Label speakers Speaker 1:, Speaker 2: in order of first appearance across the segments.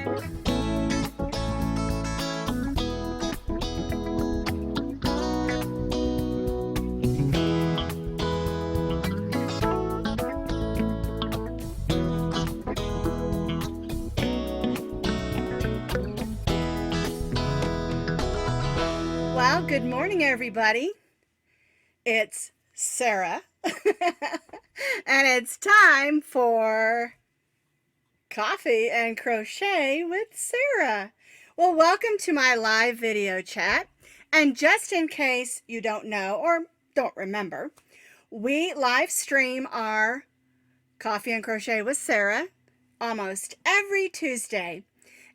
Speaker 1: Well, good morning, everybody. It's Sarah, and it's time for Coffee and Crochet with Sarah. Well, welcome to my live video chat. And just in case you don't know or don't remember, we live stream our Coffee and Crochet with Sarah almost every Tuesday.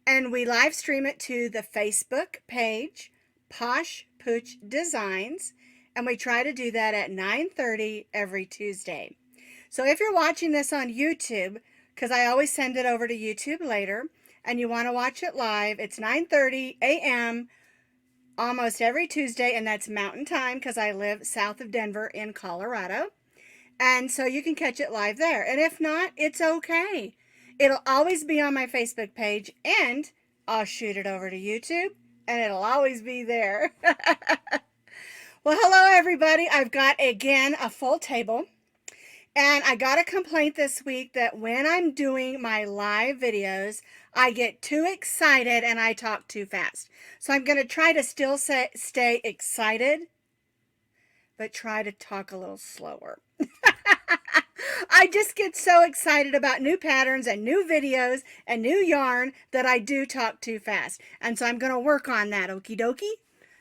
Speaker 1: And we live stream it to the Facebook page, Posh Pooch Designs, and we try to do that at 9:30 every Tuesday. So if you're watching this on YouTube, because I always send it over to YouTube later, and you want to watch it live, it's 9:30 a.m. almost every Tuesday, and that's Mountain Time because I live south of Denver in Colorado. And so you can catch it live there. And if not, it's okay. It'll always be on my Facebook page, and I'll shoot it over to YouTube, and it'll always be there. Well, hello, everybody. I've got, again, a full table. And I got a complaint this week that when I'm doing my live videos, I get too excited and I talk too fast. So I'm going to try to still stay excited, but try to talk a little slower. I just get so excited about new patterns and new videos and new yarn that I do talk too fast. And so I'm going to work on that, okie dokie.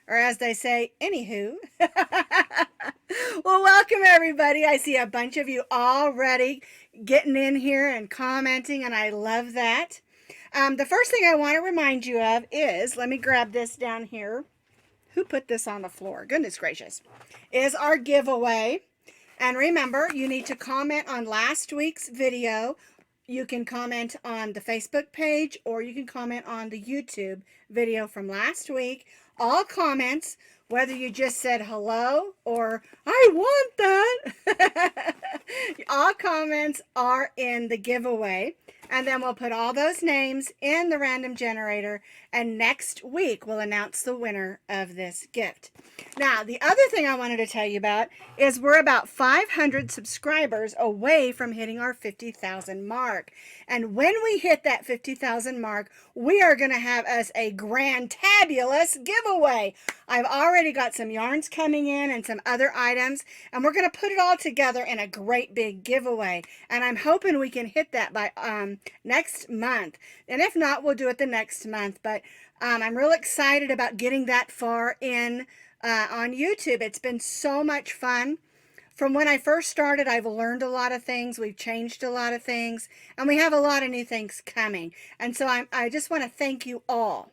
Speaker 1: Or as they say, anywho. Well, welcome everybody. I see a bunch of you already getting in here and commenting, and I love that. The first thing I want to remind you of is, let me grab this down here. Who put this on the floor? Goodness gracious. Is our giveaway. And remember, you need to comment on last week's video. You can comment on the Facebook page, or you can comment on the YouTube video from last week. All comments, whether you just said hello or I want that, all comments are in the giveaway. And then we'll put all those names in the random generator, and next week we'll announce the winner of this gift. Now, the other thing I wanted to tell you about is we're about 500 subscribers away from hitting our 50,000 mark. And when we hit that 50,000 mark, we are going to have us a grand-tabulous giveaway. I've already got some yarns coming in and some other items, and we're going to put it all together in a great big giveaway. And I'm hoping we can hit that by next month. And if not, we'll do it the next month. But I'm real excited about getting that far in on YouTube. It's been so much fun. From when I first started, I've learned a lot of things. We've changed a lot of things, and we have a lot of new things coming. And so I just want to thank you all.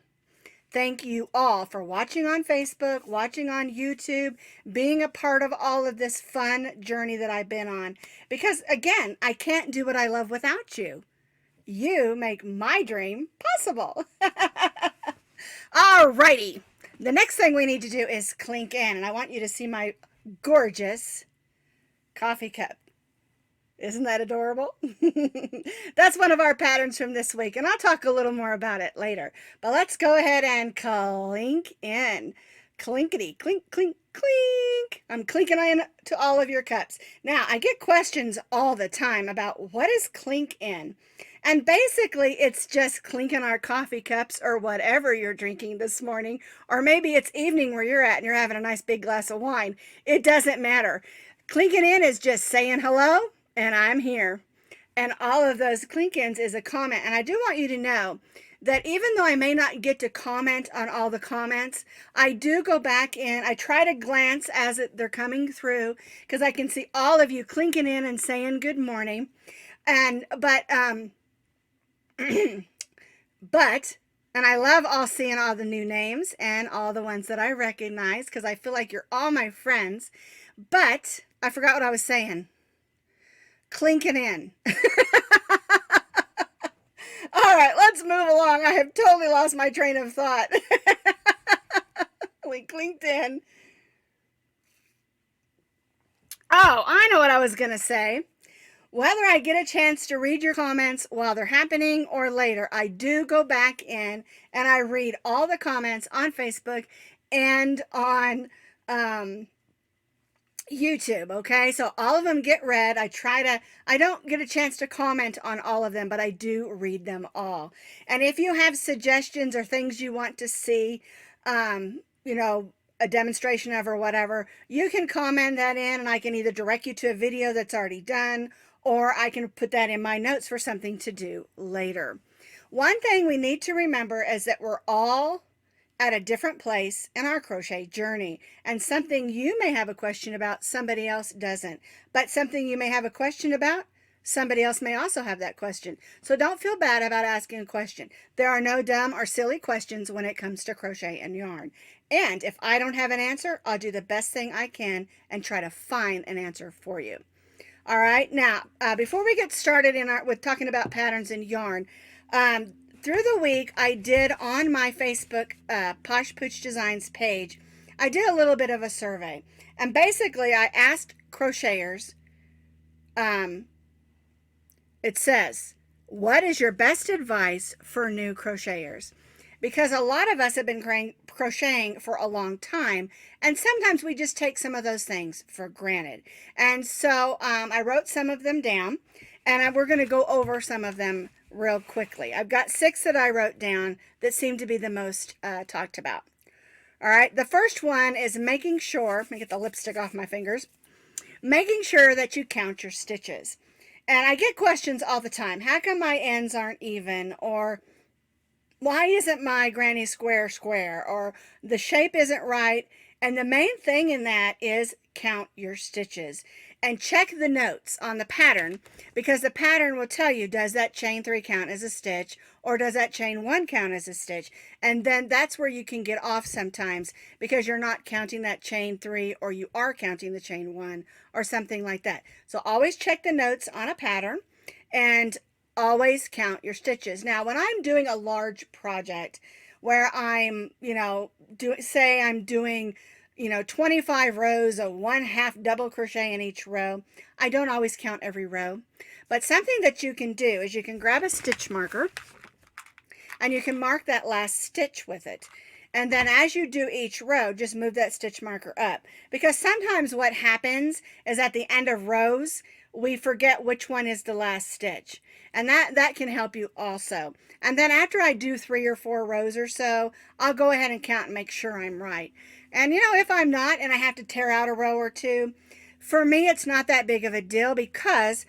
Speaker 1: Thank you all for watching on Facebook, watching on YouTube, being a part of all of this fun journey that I've been on. Because, again, I can't do what I love without you. You make my dream possible. Alrighty. The next thing we need to do is clink in. And I want you to see my gorgeous coffee cup. Isn't that adorable? That's one of our patterns from this week, and I'll talk a little more about it later. But let's go ahead and clink in. Clinkety, clink, clink, clink. I'm clinking in to all of your cups. Now, I get questions all the time about what is clink in. And basically, it's just clinking our coffee cups or whatever you're drinking this morning. Or maybe it's evening where you're at and you're having a nice big glass of wine. It doesn't matter. Clinking in is just saying hello, and I'm here. And all of those clink-ins is a comment. And I do want you to know that even though I may not get to comment on all the comments, I do go back in. I try to glance as they're coming through, because I can see all of you clinking in and saying good morning. But I love seeing all the new names and all the ones that I recognize, because I feel like you're all my friends. But I forgot what I was saying. Clinking in. All right, let's move along. I have totally lost my train of thought. We clinked in. Oh, I know what I was going to say. Whether I get a chance to read your comments while they're happening or later, I do go back in and I read all the comments on Facebook and on YouTube, okay? So all of them get read. I don't get a chance to comment on all of them, but I do read them all. And if you have suggestions or things you want to see, you know, a demonstration of or whatever, you can comment that in and I can either direct you to a video that's already done or I can put that in my notes for something to do later. One thing we need to remember is that we're all at a different place in our crochet journey, and something you may have a question about, somebody else doesn't. But something you may have a question about, somebody else may also have that question. So don't feel bad about asking a question. There are no dumb or silly questions when it comes to crochet and yarn. And if I don't have an answer, I'll do the best thing I can and try to find an answer for you. All right, now before we get started with talking about patterns and yarn, through the week I did on my Facebook Posh Pooch Designs page, I did a little bit of a survey, and basically I asked crocheters. It says, what is your best advice for new crocheters? Because a lot of us have been crocheting for a long time, and sometimes we just take some of those things for granted. And so I wrote some of them down, and we're going to go over some of them real quickly. I've got 6 that I wrote down that seem to be the most talked about. All right, the first one is making sure, let me get the lipstick off my fingers, making sure that you count your stitches. And I get questions all the time. How come my ends aren't even? Or why isn't my granny square square? Or the shape isn't right. And the main thing in that is count your stitches and check the notes on the pattern, because the pattern will tell you, does that chain 3 count as a stitch, or does that chain 1 count as a stitch? And then that's where you can get off sometimes, because you're not counting that chain 3, or you are counting the chain 1 or something like that. So always check the notes on a pattern and always count your stitches. Now, when I'm doing a large project where I'm, say I'm doing 25 rows of 1/2 double crochet in each row, I don't always count every row. But something that you can do is you can grab a stitch marker and you can mark that last stitch with it. And then as you do each row, just move that stitch marker up. Because sometimes what happens is at the end of rows, we forget which one is the last stitch. And that can help you also. And then after I do 3 or 4 rows or so, I'll go ahead and count and make sure I'm right. And if I'm not and I have to tear out a row or two, for me it's not that big of a deal, because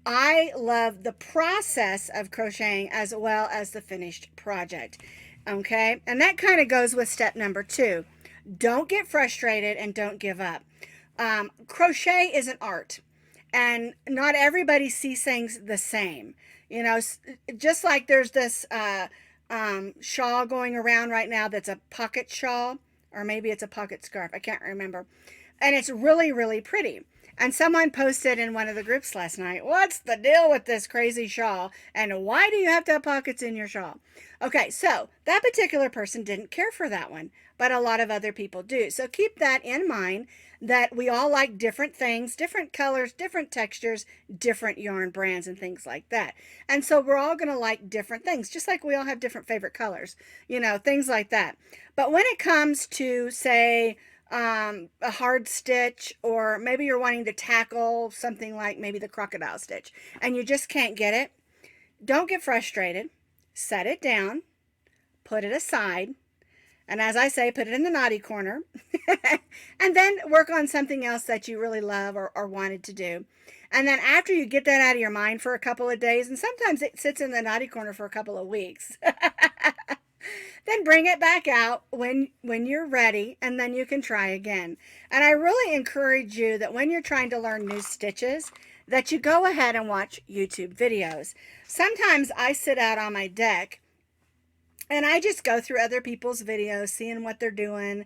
Speaker 1: I love the process of crocheting as well as the finished project. Okay, and that kind of goes with step number 2. Don't get frustrated and don't give up. Crochet is an art, and not everybody sees things the same. Just like there's this shawl going around right now that's a pocket shawl, or maybe it's a pocket scarf, I can't remember, and it's really, really pretty. And someone posted in one of the groups last night, what's the deal with this crazy shawl? And why do you have to have pockets in your shawl? Okay, so that particular person didn't care for that one, but a lot of other people do. So keep that in mind, that we all like different things, different colors, different textures, different yarn brands and things like that. And so we're all going to like different things, just like we all have different favorite colors, things like that. But when it comes to, say, a hard stitch, or maybe you're wanting to tackle something like maybe the crocodile stitch and you just can't get it, don't get frustrated. Set it down, put it aside, and as I say, put it in the naughty corner, and then work on something else that you really love or wanted to do. And then after you get that out of your mind for a couple of days, and sometimes it sits in the naughty corner for a couple of weeks, then bring it back out when you're ready, and then you can try again. And I really encourage you that when you're trying to learn new stitches, that you go ahead and watch YouTube videos. Sometimes I sit out on my deck and I just go through other people's videos, seeing what they're doing.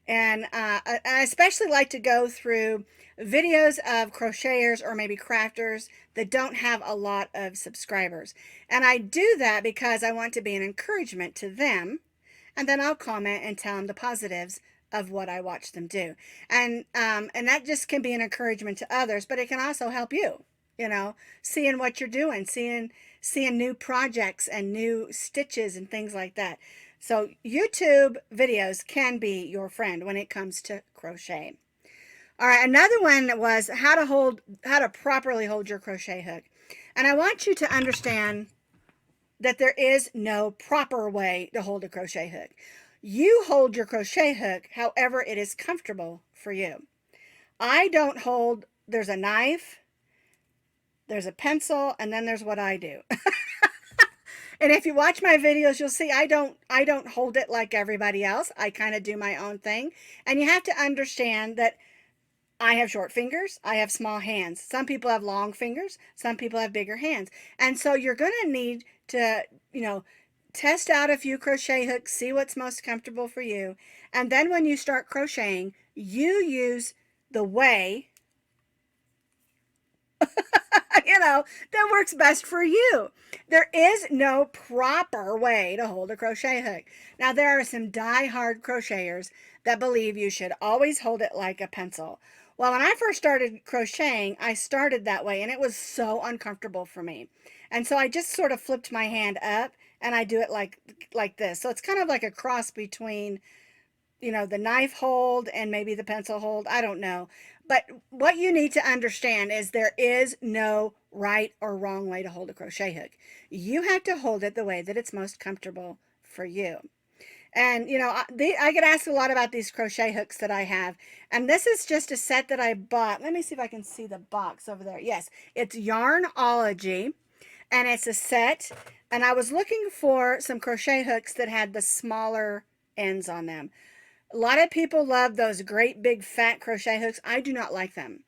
Speaker 1: And I especially like to go through videos of crocheters or maybe crafters that don't have a lot of subscribers. And I do that because I want to be an encouragement to them. And then I'll comment and tell them the positives of what I watch them do. And that just can be an encouragement to others, but it can also help you. you know, seeing what you're doing, seeing new projects and new stitches and things like that. So YouTube videos can be your friend when it comes to crochet. All right, another one was how to properly hold your crochet hook. And I want you to understand that there is no proper way to hold a crochet hook. You hold your crochet hook however it is comfortable for you. I don't hold, there's a knife, there's a pencil, and then there's what I do. And if you watch my videos, you'll see I don't hold it like everybody else. I kind of do my own thing. And you have to understand that I have short fingers. I have small hands. Some people have long fingers. Some people have bigger hands. And so you're going to need to, test out a few crochet hooks, see what's most comfortable for you. And then when you start crocheting, you use the way that works best for you. There is no proper way to hold a crochet hook. Now, there are some die-hard crocheters that believe you should always hold it like a pencil. Well, when I first started crocheting, I started that way, and it was so uncomfortable for me. And so I just sort of flipped my hand up, and I do it like this. So it's kind of like a cross between the knife hold and maybe the pencil hold. I don't know. But what you need to understand is there is no right or wrong way to hold a crochet hook. You have to hold it the way that it's most comfortable for you. And, I get asked a lot about these crochet hooks that I have. And this is just a set that I bought. Let me see if I can see the box over there. Yes, it's Yarnology. And it's a set. And I was looking for some crochet hooks that had the smaller ends on them. A lot of people love those great big fat crochet hooks. I do not like them.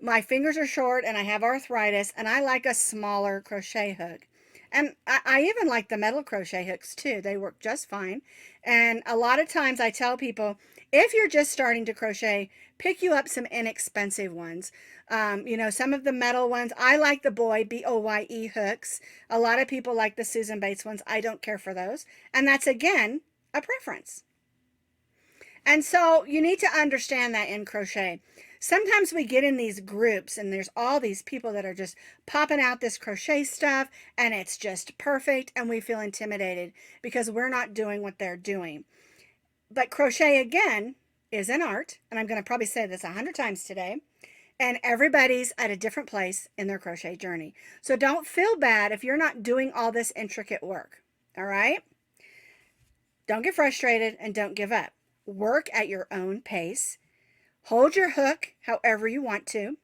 Speaker 1: My fingers are short and I have arthritis, and I like a smaller crochet hook. And I even like the metal crochet hooks too. They work just fine. And a lot of times I tell people, if you're just starting to crochet, pick you up some inexpensive ones. Some of the metal ones. I like the Boye hooks. A lot of people like the Susan Bates ones. I don't care for those. And that's, again, a preference. And so you need to understand that in crochet. Sometimes we get in these groups and there's all these people that are just popping out this crochet stuff and it's just perfect, and we feel intimidated because we're not doing what they're doing. But crochet, again, is an art, and I'm going to probably say this 100 times today, and everybody's at a different place in their crochet journey. So don't feel bad if you're not doing all this intricate work, all right? Don't get frustrated and don't give up. Work at your own pace. Hold your hook however you want to.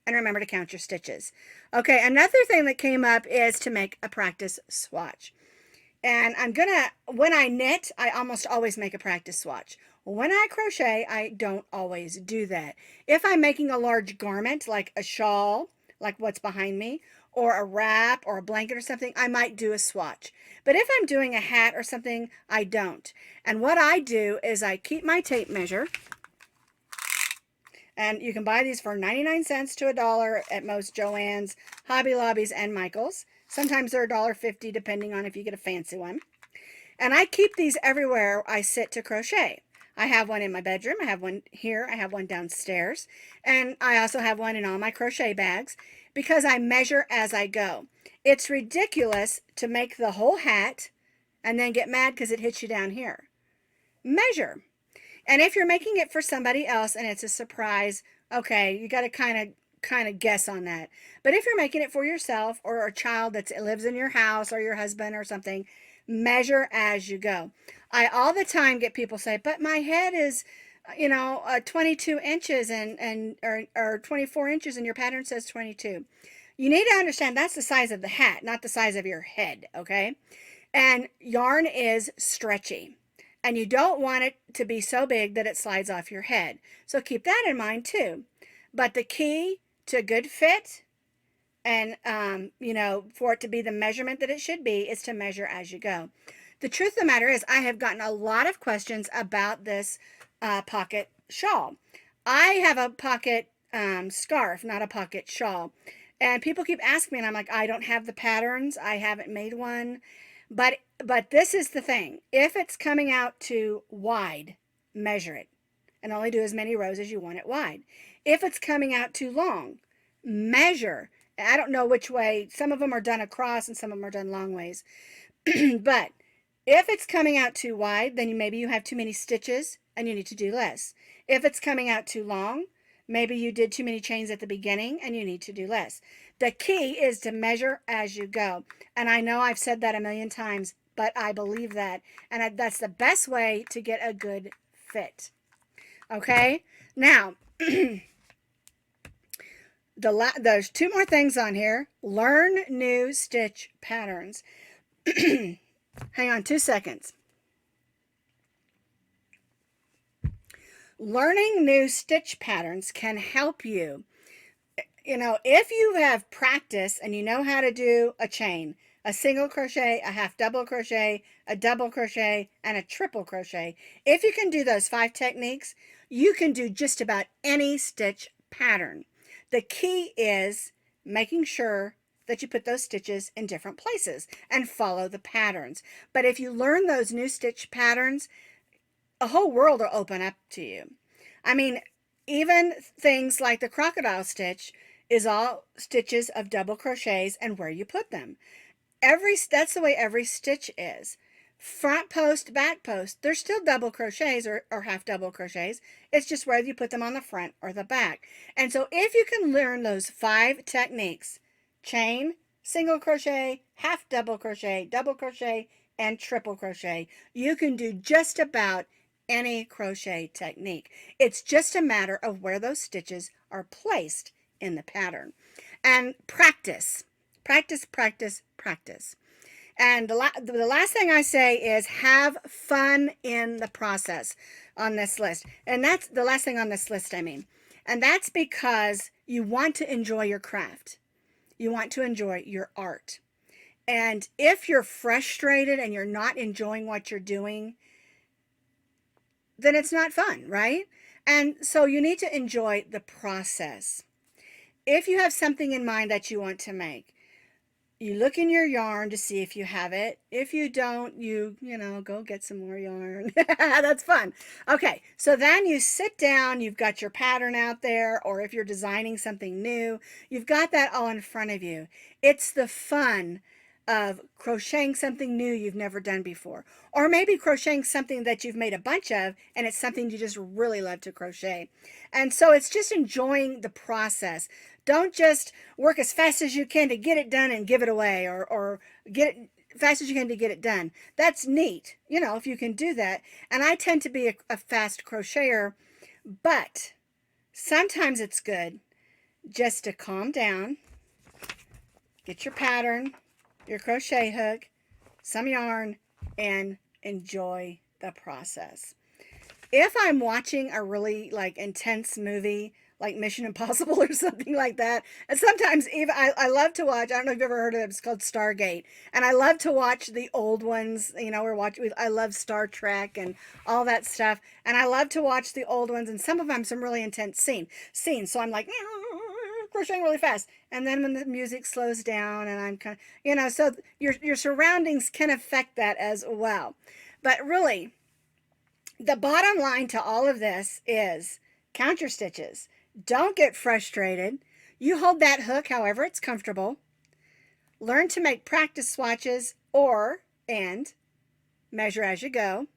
Speaker 1: And remember to count your stitches. Okay, another thing that came up is to make a practice swatch. And when I knit, I almost always make a practice swatch. When I crochet, I don't always do that. If I'm making a large garment, like a shawl, like what's behind me, or a wrap or a blanket or something, I might do a swatch. But if I'm doing a hat or something, I don't. And what I do is I keep my tape measure, and you can buy these for 99 cents to $1 at most Joann's, Hobby Lobbies, and Michael's. Sometimes they're $1.50 depending on if you get a fancy one. And I keep these everywhere I sit to crochet. I have one in my bedroom, I have one here, I have one downstairs, and I also have one in all my crochet bags because I measure as I go. It's ridiculous to make the whole hat and then get mad because it hits you down here. Measure. And if you're making it for somebody else and it's a surprise, okay, you got to kind of guess on that. But if you're making it for yourself or a child that lives in your house or your husband or something, measure as you go. I all the time get people say, but my head is 22 inches or 24 inches and your pattern says 22. You need to understand that's the size of the hat, not the size of your head, okay? And yarn is stretchy, and you don't want it to be so big that it slides off your head. So keep that in mind too. But the key to good fit and, for it to be the measurement that it should be is to measure as you go. The truth of the matter is I have gotten a lot of questions about this pocket shawl. I have a pocket scarf, not a pocket shawl. And people keep asking me, and I'm like, I don't have the patterns. I haven't made one. But this is the thing. If it's coming out too wide, measure it. And only do as many rows as you want it wide. If it's coming out too long, measure I don't know which way. Some of them are done across and some of them are done long ways. But if it's coming out too wide, then maybe you have too many stitches and you need to do less. If it's coming out too long, maybe you did too many chains at the beginning and you need to do less. The key is to measure as you go. And I know I've said that a million times, but I believe that. And that's the best way to get a good fit. Okay? Now, there's two more things on here. Learn new stitch patterns. Hang on 2 seconds. Learning new stitch patterns can help you. You know, if you have practice and you know how to do a chain, a single crochet, a half double crochet, a double crochet, and a triple crochet, if you can do those 5 techniques, you can do just about any stitch pattern. The key is making sure that you put those stitches in different places and follow the patterns. But if you learn those new stitch patterns, a whole world will open up to you. I mean, even things like the crocodile stitch is all stitches of double crochets and where you put them. That's the way every stitch is. Front post, back post, they're still double crochets or half double crochets. It's just whether you put them on the front or the back. And so if you can learn those 5 techniques, chain, single crochet, half double crochet, and triple crochet, you can do just about any crochet technique. It's just a matter of where those stitches are placed in the pattern. And practice. Practice, practice, practice. And the last thing I say is have fun in the process on this list. And that's the last thing on this list, I mean. And that's because you want to enjoy your craft. You want to enjoy your art. And if you're frustrated and you're not enjoying what you're doing, then it's not fun, right? And so you need to enjoy the process. If you have something in mind that you want to make, you look in your yarn to see if you have it. If you don't, you know, go get some more yarn. That's fun. Okay, so then you sit down, you've got your pattern out there, or if you're designing something new, you've got that all in front of you. It's the fun of crocheting something new you've never done before. Or maybe crocheting something that you've made a bunch of and it's something you just really love to crochet. And so it's just enjoying the process. Don't just work as fast as you can to get it done and give it away, or get it fast as you can to get it done. That's neat, you know, if you can do that. And I tend to be a fast crocheter, but sometimes it's good just to calm down, get your pattern, your crochet hook, some yarn, and enjoy the process. If I'm watching a really intense movie, like Mission Impossible or something like that. And sometimes even I love to watch, I don't know if you've ever heard of it, it's called Stargate. And I love to watch the old ones. You know, I love Star Trek and all that stuff. And I love to watch the old ones, and some of them some really intense scenes. So I'm like crocheting really fast. And then when the music slows down and I'm kind of, you know, so your surroundings can affect that as well. But really, the bottom line to all of this is count your stitches. Don't get frustrated. You hold that hook however it's comfortable. Learn to make practice swatches and measure as you go.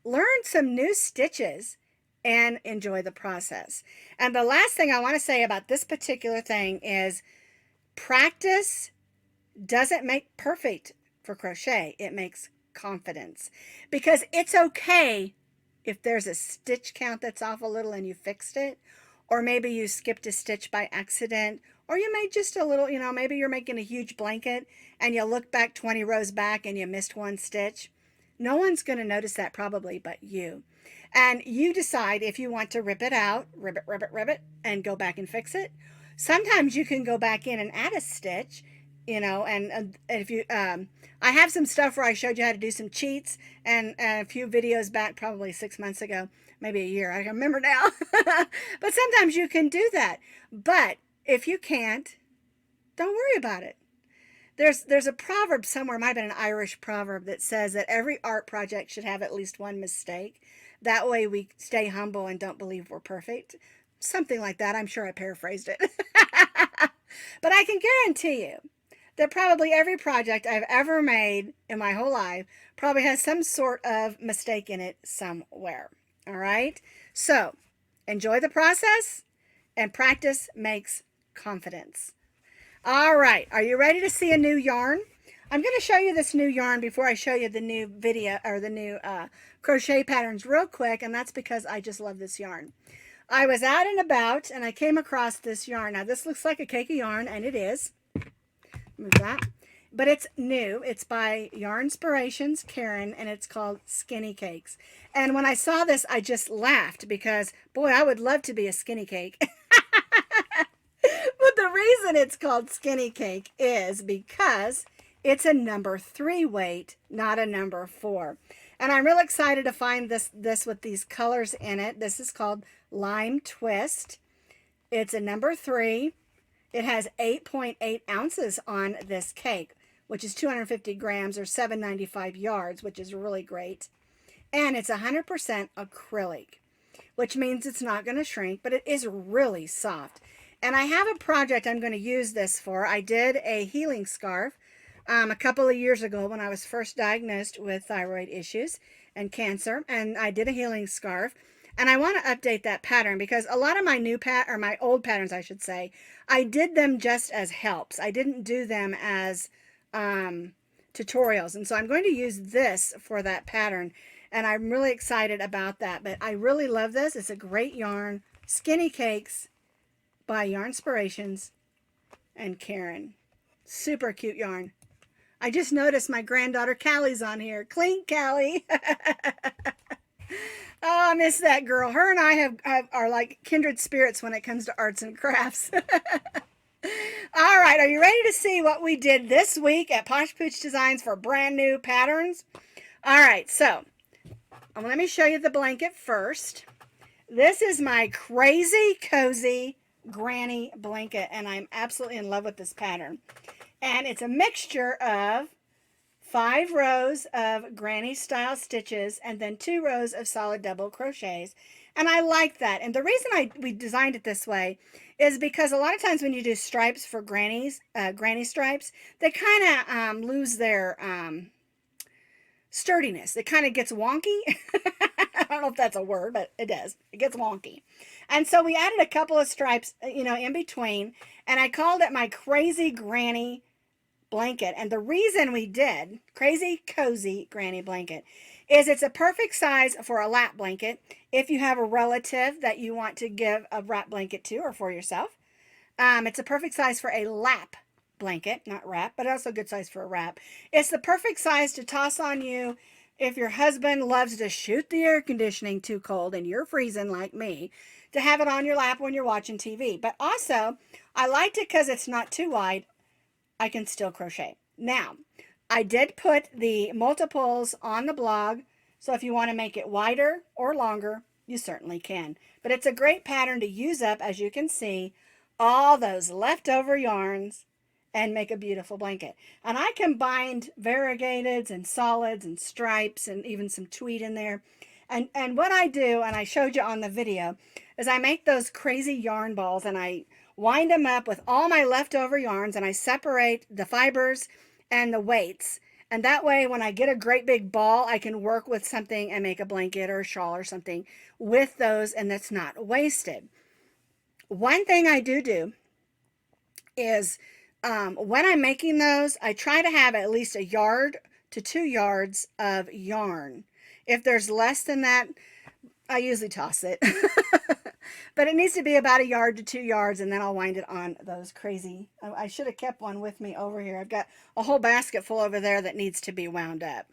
Speaker 1: Learn some new stitches and enjoy the process. And the last thing I want to say about this particular thing is practice doesn't make perfect for crochet. It makes confidence. Because it's okay if there's a stitch count that's off a little and you fixed it, or maybe you skipped a stitch by accident, or you made just a little, you know, maybe you're making a huge blanket and you look back 20 rows back and you missed one stitch. No one's going to notice that probably but you. And you decide if you want to rip it out, rip it, and go back and fix it. Sometimes you can go back in and add a stitch, you know, and if you, I have some stuff where I showed you how to do some cheats, and a few videos back, probably 6 months ago, maybe a year, I don't remember now. But sometimes you can do that. But if you can't, don't worry about it. There's a proverb somewhere, it might have been an Irish proverb, that says that every art project should have at least one mistake. That way we stay humble and don't believe we're perfect. Something like that. I'm sure I paraphrased it. But I can guarantee you that probably every project I've ever made in my whole life probably has some sort of mistake in it somewhere. All right? So, enjoy the process, and practice makes confidence. All right, are you ready to see a new yarn? I'm going to show you this new yarn before I show you the new video or the new crochet patterns real quick, and that's because I just love this yarn. I was out and about and I came across this yarn. Now this looks like a cake of yarn, and it is. Move that. But it's new. It's by Yarnspirations Karen, and it's called Skinny Cakes. And when I saw this, I just laughed because, boy, I would love to be a skinny cake. But the reason it's called Skinny Cake is because it's a number 3 weight, not a number 4. And I'm real excited to find this with these colors in it. This is called Lime Twist. It's a number 3. It has 8.8 ounces on this cake, which is 250 grams or 795 yards, which is really great. And it's 100% acrylic, which means it's not going to shrink, but it is really soft. And I have a project I'm going to use this for. I did a healing scarf a couple of years ago when I was first diagnosed with thyroid issues and cancer, and I did a healing scarf. And I want to update that pattern because a lot of my my old patterns, I should say, I did them just as helps. I didn't do them as tutorials. And so I'm going to use this for that pattern. And I'm really excited about that. But I really love this. It's a great yarn. Skinny Cakes by Yarnspirations and Karen. Super cute yarn. I just noticed my granddaughter Callie's on here. Clink, Callie. Oh, I miss that girl. Her and I are like kindred spirits when it comes to arts and crafts. All right, are you ready to see what we did this week at Posh Pooch Designs for brand new patterns? All right, so let me show you the blanket first. This is my Crazy Cozy Granny blanket, and I'm absolutely in love with this pattern. And it's a mixture of 5 rows of granny style stitches and then 2 rows of solid double crochets, and I like that. And the reason we designed it this way is because a lot of times when you do stripes for granny stripes, they kind of lose their sturdiness. It kind of gets wonky. I don't know if that's a word, but it does. It gets wonky. And so we added a couple of stripes, in between, and I called it my Crazy Granny blanket. And the reason we did Crazy Cozy Granny blanket is it's a perfect size for a lap blanket if you have a relative that you want to give a wrap blanket to or for yourself. It's a perfect size for a lap blanket, not wrap, but also a good size for a wrap. It's the perfect size to toss on you if your husband loves to shoot the air conditioning too cold and you're freezing like me, to have it on your lap when you're watching TV. But also, I liked it because it's not too wide. I can still crochet. Now, I did put the multiples on the blog, so if you want to make it wider or longer, you certainly can. But it's a great pattern to use up, as you can see, all those leftover yarns and make a beautiful blanket. And I combined variegateds and solids and stripes and even some tweed in there. And what I do, and I showed you on the video, is I make those crazy yarn balls and I wind them up with all my leftover yarns, and I separate the fibers and the weights. And that way, when I get a great big ball, I can work with something and make a blanket or a shawl or something with those, and that's not wasted. One thing I do is when I'm making those, I try to have at least 1 yard to 2 yards of yarn. If there's less than that, I usually toss it. But it needs to be about 1 yard to 2 yards, and then I'll wind it on those crazy. I should have kept one with me over here. I've got a whole basket full over there that needs to be wound up.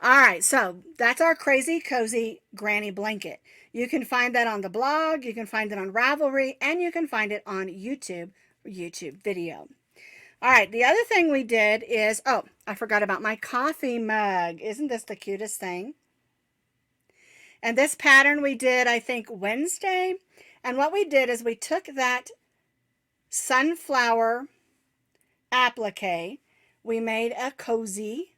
Speaker 1: All right, so that's our Crazy Cozy Granny blanket. You can find that on the blog, you can find it on Ravelry, and you can find it on YouTube video. All right, the other thing we did is, oh, I forgot about my coffee mug. Isn't this the cutest thing? And this pattern we did, I think, Wednesday. And what we did is we took that sunflower applique, we made a cozy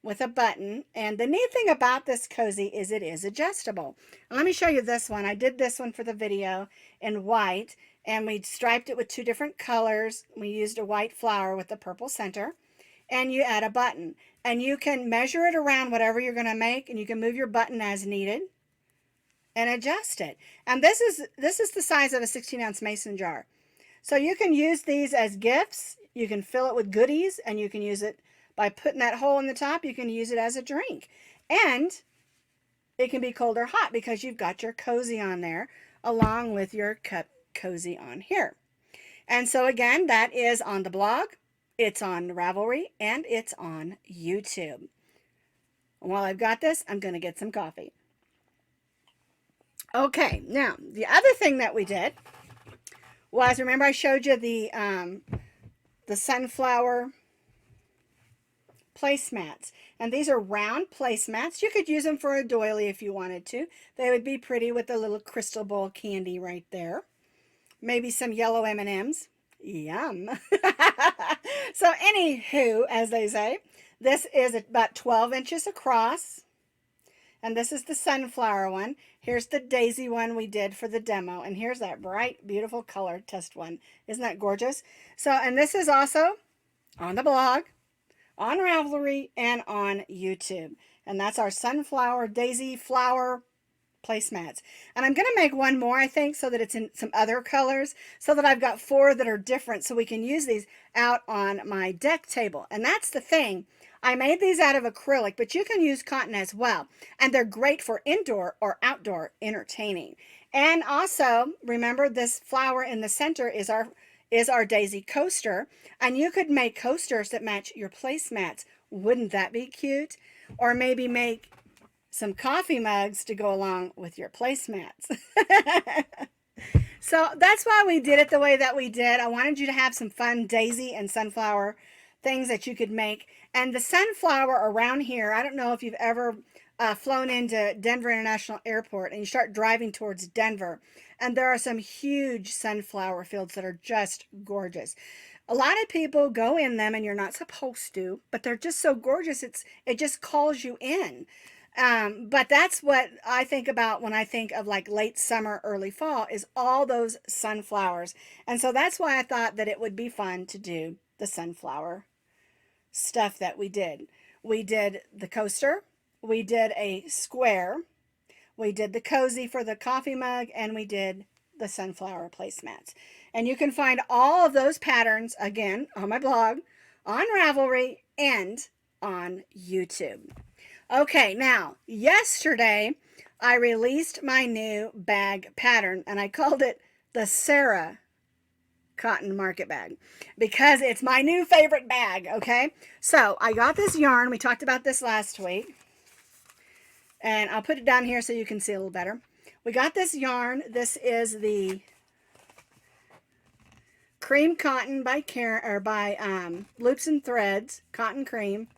Speaker 1: with a button. And the neat thing about this cozy is it is adjustable. And let me show you this one. I did this one for the video in white. and we striped it with 2 different colors. We used a white flower with a purple center, and you add a button. And you can measure it around whatever you're going to make, and you can move your button as needed and adjust it. And this is the size of a 16-ounce mason jar. So you can use these as gifts. You can fill it with goodies, and you can use it by putting that hole in the top. You can use it as a drink. And it can be cold or hot because you've got your cozy on there along with your cup cozy on here. And so again, that is on the blog, it's on Ravelry, and it's on YouTube. And while I've got this, I'm going to get some coffee. Okay, now the other thing that we did was, remember I showed you the sunflower placemats, and these are round placemats. You could use them for a doily if you wanted to. They would be pretty with the little crystal ball candy right there. Maybe some yellow M&Ms. Yum. So anywho, as they say, this is about 12 inches across, and this is the sunflower one. Here's the daisy one we did for the demo, and here's that bright, beautiful color test one. Isn't that gorgeous? So, and this is also on the blog, on Ravelry, and on YouTube. And that's our sunflower daisy flower placemats. And I'm going to make one more, I think, so that it's in some other colors, so that I've got 4 that are different, so we can use these out on my deck table. And that's the thing. I made these out of acrylic, but you can use cotton as well. And they're great for indoor or outdoor entertaining. And also, remember, this flower in the center is our daisy coaster. And you could make coasters that match your placemats. Wouldn't that be cute? Or maybe make some coffee mugs to go along with your placemats. So that's why we did it the way that we did. I wanted you to have some fun daisy and sunflower things that you could make. And the sunflower around here, I don't know if you've ever flown into Denver International Airport and you start driving towards Denver, and there are some huge sunflower fields that are just gorgeous. A lot of people go in them, and you're not supposed to, but they're just so gorgeous, it just calls you in. But that's what I think about when I think of like late summer, early fall, is all those sunflowers. And so that's why I thought that it would be fun to do the sunflower stuff that we did. We did the coaster, we did a square, we did the cozy for the coffee mug, and we did the sunflower placemats. And you can find all of those patterns again on my blog, on Ravelry, and on YouTube. Okay, now, yesterday I released my new bag pattern, and I called it the Sara Cotton Market Bag because it's my new favorite bag, okay? So I got this yarn. We talked about this last week, and I'll put it down here so you can see a little better. We got this yarn. This is the Cream Cotton by Loops and Threads, Cotton Cream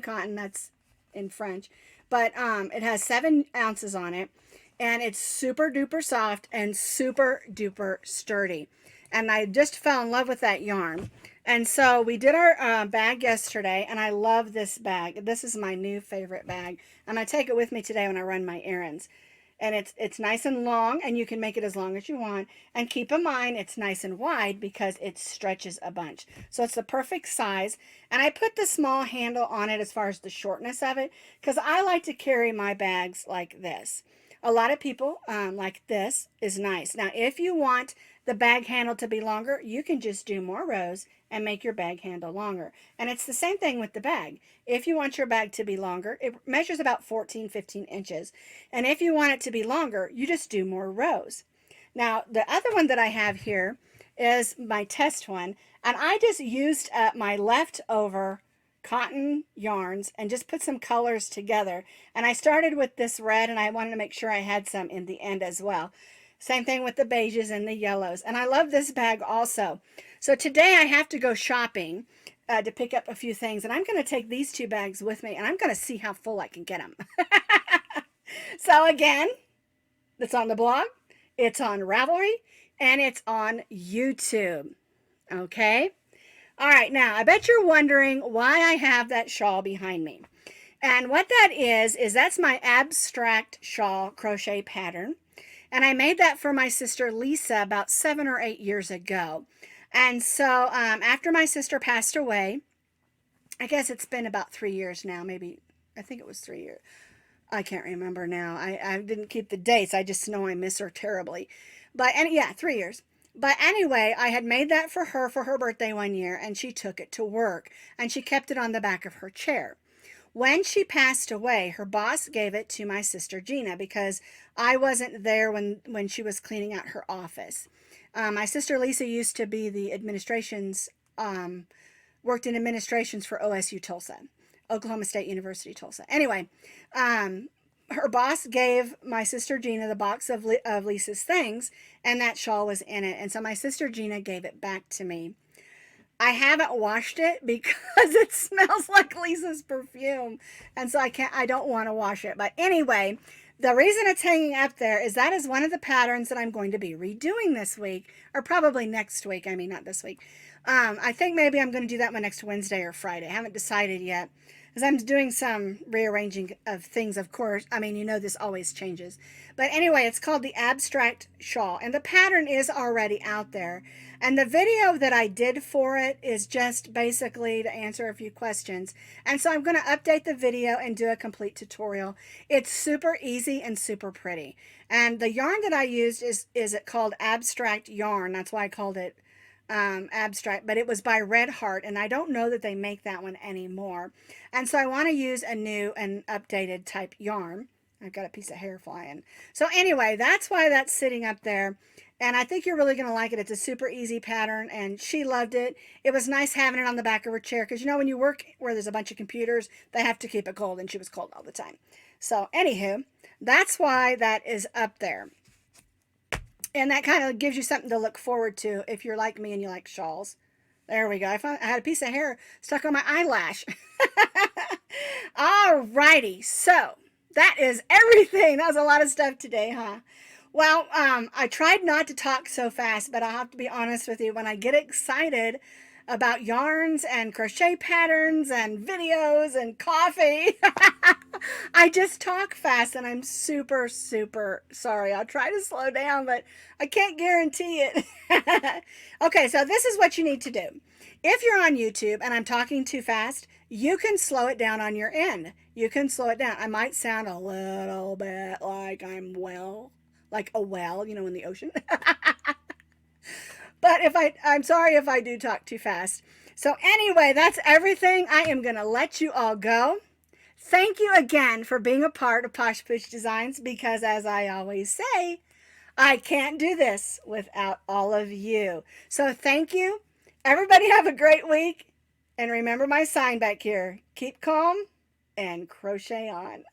Speaker 1: Cotton, that's in French, but it has 7 ounces on it, and it's super duper soft and super duper sturdy, and I just fell in love with that yarn. And so we did our bag yesterday, and I love this bag. This is my new favorite bag, and I take it with me today when I run my errands. And it's nice and long, and you can make it as long as you want. And keep in mind, it's nice and wide because it stretches a bunch. So it's the perfect size. And I put the small handle on it as far as the shortness of it, because I like to carry my bags like this. A lot of people like this is nice. Now, if you want the bag handle to be longer, you can just do more rows and make your bag handle longer. And it's the same thing with the bag. If you want your bag to be longer, it measures about 14-15 inches. And if you want it to be longer, you just do more rows. Now, the other one that I have here is my test one. And I just used my leftover cotton yarns and just put some colors together. And I started with this red, and I wanted to make sure I had some in the end as well. Same thing with the beiges and the yellows. And I love this bag also. So today I have to go shopping to pick up a few things. And I'm going to take these 2 bags with me, and I'm going to see how full I can get them. So again, it's on the blog, it's on Ravelry, and it's on YouTube. Okay? All right, now I bet you're wondering why I have that shawl behind me. And what that is that's my abstract shawl crochet pattern. And I made that for my sister Lisa about 7 or 8 years ago. And so after my sister passed away, I guess it's been about 3 years now, maybe. I think it was 3 years. I can't remember now. I didn't keep the dates. I just know I miss her terribly. But and yeah, 3 years. But anyway, I had made that for her birthday one year, and she took it to work, and she kept it on the back of her chair. When she passed away, her boss gave it to my sister Gina because I wasn't there when she was cleaning out her office. My sister Lisa used to be the administrations, worked in administrations for OSU Tulsa, Oklahoma State University Tulsa. Anyway, her boss gave my sister Gina the box of Lisa's things, and that shawl was in it. And so my sister Gina gave it back to me. I haven't washed it because it smells like Lisa's perfume. And so I don't want to wash it. But anyway, the reason it's hanging up there is that is one of the patterns that I'm going to be redoing this week, or probably next week. I mean, not this week. I think maybe I'm going to do that one next Wednesday or Friday. I haven't decided yet, because I'm doing some rearranging of things, of course. I mean, you know, this always changes. But anyway, it's called the Abstract Shawl, and the pattern is already out there. And the video that I did for it is just basically to answer a few questions. And so I'm going to update the video and do a complete tutorial. It's super easy and super pretty. And the yarn that I used is it called Abstract Yarn. That's why I called it Abstract, but it was by Red Heart, and I don't know that they make that one anymore. And so I want to use a new and updated type yarn. I've got a piece of hair flying. So anyway, that's why that's sitting up there. And I think you're really going to like it. It's a super easy pattern, and she loved it. It was nice having it on the back of her chair, because you know when you work where there's a bunch of computers, they have to keep it cold, and she was cold all the time. So anywho, that's why that is up there. And that kind of gives you something to look forward to if you're like me and you like shawls. There we go. I had a piece of hair stuck on my eyelash. Alrighty, so that is everything. That was a lot of stuff today, huh? Well, I tried not to talk so fast, but I have to be honest with you. When I get excited about yarns and crochet patterns and videos and coffee, I just talk fast, and I'm super, super sorry. I'll try to slow down, but I can't guarantee it. Okay, so this is what you need to do. If you're on YouTube and I'm talking too fast, you can slow it down on your end. You can slow it down. I might sound a little bit like like a whale, you know, in the ocean. But I'm sorry if I do talk too fast. So anyway, that's everything. I am going to let you all go. Thank you again for being a part of Posh Push Designs, because as I always say, I can't do this without all of you. So thank you. Everybody have a great week. And remember my sign back here. Keep calm and crochet on.